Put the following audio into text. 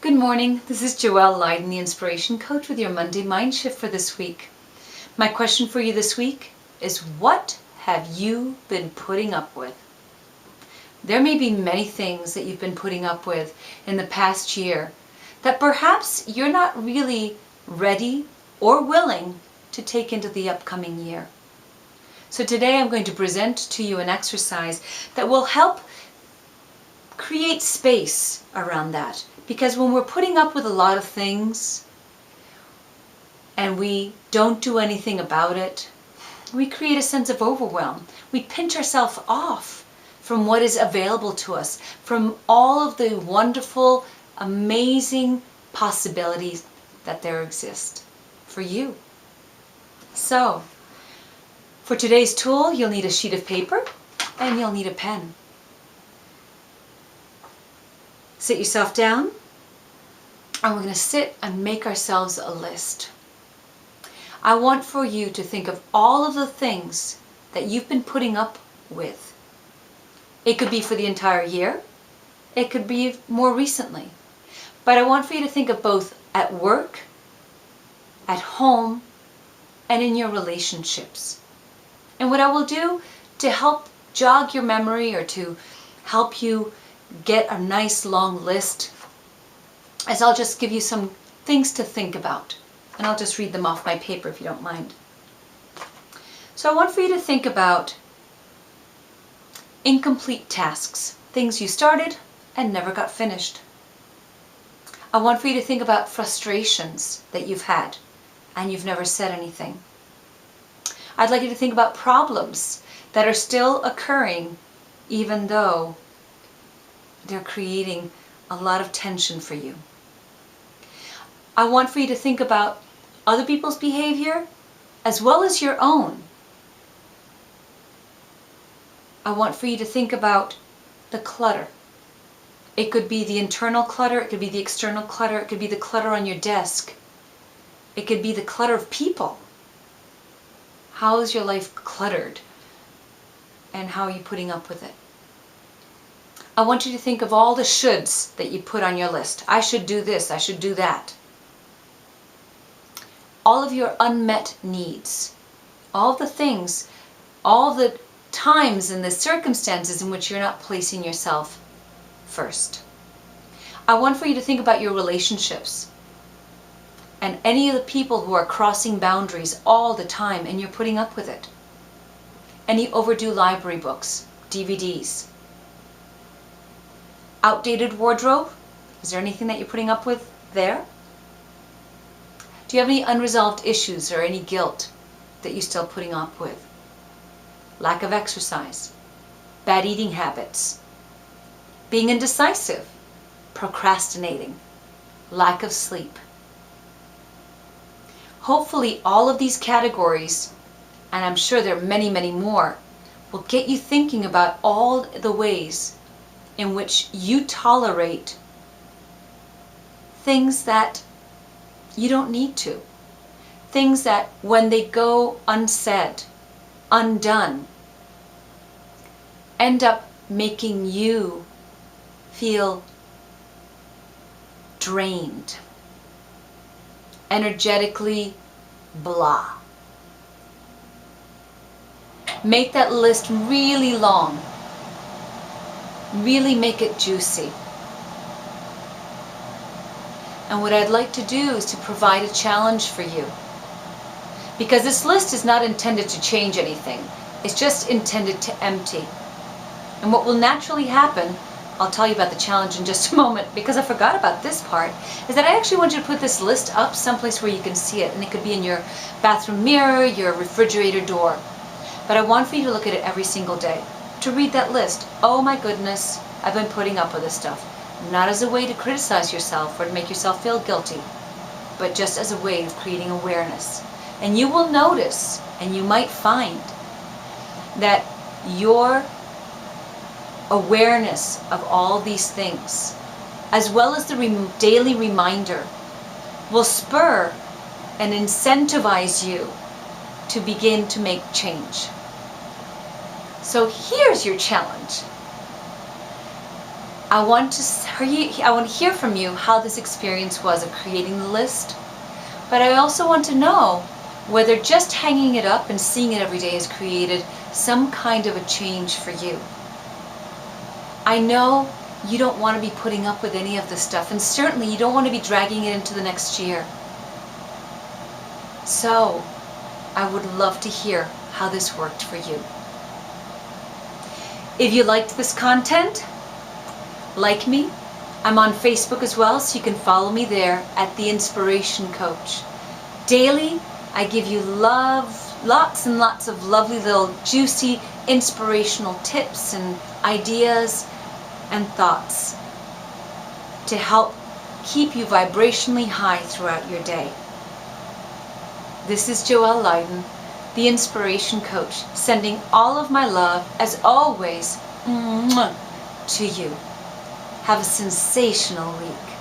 Good morning, this is Joelle Leyden, the Inspiration Coach with your Monday Mind Shift for this week. My question for you this week is, what have you been putting up with? There may be many things that you've been putting up with in the past year that perhaps you're not really ready or willing to take into the upcoming year. So today I'm going to present to you an exercise that will help create space around that. Because when we're putting up with a lot of things and we don't do anything about it, we create a sense of overwhelm. We pinch ourselves off from what is available to us, from all of the wonderful, amazing possibilities that there exist for you. So, for today's tool, you'll need a sheet of paper and you'll need a pen. Sit yourself down, and we're going to sit and make ourselves a list. I want for you to think of all of the things that you've been putting up with. It could be for the entire year. It could be more recently. But I want for you to think of both at work, at home, and in your relationships. And what I will do to help jog your memory or to help you get a nice long list is I'll just give you some things to think about. And I'll just read them off my paper if you don't mind. So I want for you to think about incomplete tasks, things you started and never got finished. I want for you to think about frustrations that you've had and you've never said anything. I'd like you to think about problems that are still occurring even though they're creating a lot of tension for you. I want for you to think about other people's behavior as well as your own. I want for you to think about the clutter. It could be the internal clutter, it could be the external clutter, it could be the clutter on your desk. It could be the clutter of people. How is your life cluttered? And how are you putting up with it? I want you to think of all the shoulds that you put on your list. I should do this, I should do that. All of your unmet needs. All the things, all the times and the circumstances in which you're not placing yourself first. I want for you to think about your relationships and any of the people who are crossing boundaries all the time and you're putting up with it. Any overdue library books, DVDs. Outdated wardrobe? Is there anything that you're putting up with there? Do you have any unresolved issues or any guilt that you're still putting up with? Lack of exercise, bad eating habits, being indecisive, procrastinating, lack of sleep. Hopefully all of these categories, and I'm sure there are many, many more, will get you thinking about all the ways in which you tolerate things that you don't need to. Things that when they go unsaid, undone, end up making you feel drained, energetically blah. Make that list really long. Really make it juicy. And what I'd like to do is to provide a challenge for you. Because this list is not intended to change anything. It's just intended to empty. And what will naturally happen, I'll tell you about the challenge in just a moment because I forgot about this part, is that I actually want you to put this list up someplace where you can see it. And it could be in your bathroom mirror, your refrigerator door. But I want for you to look at it every single day. To read that list. Oh my goodness, I've been putting up with this stuff. Not as a way to criticize yourself or to make yourself feel guilty, but just as a way of creating awareness. And you will notice, and you might find, that your awareness of all these things, as well as the daily reminder, will spur and incentivize you to begin to make change. So here's your challenge. I want to hear from you how this experience was of creating the list, but I also want to know whether just hanging it up and seeing it every day has created some kind of a change for you. I know you don't want to be putting up with any of this stuff, and certainly you don't want to be dragging it into the next year. So, I would love to hear how this worked for you. If you liked this content, like me. I'm on Facebook as well, so you can follow me there at The Inspiration Coach. Daily, I give you lots and lots of lovely little juicy inspirational tips and ideas and thoughts to help keep you vibrationally high throughout your day. This is Joelle Lydon, The Inspiration Coach, sending all of my love, as always, to you. Have a sensational week.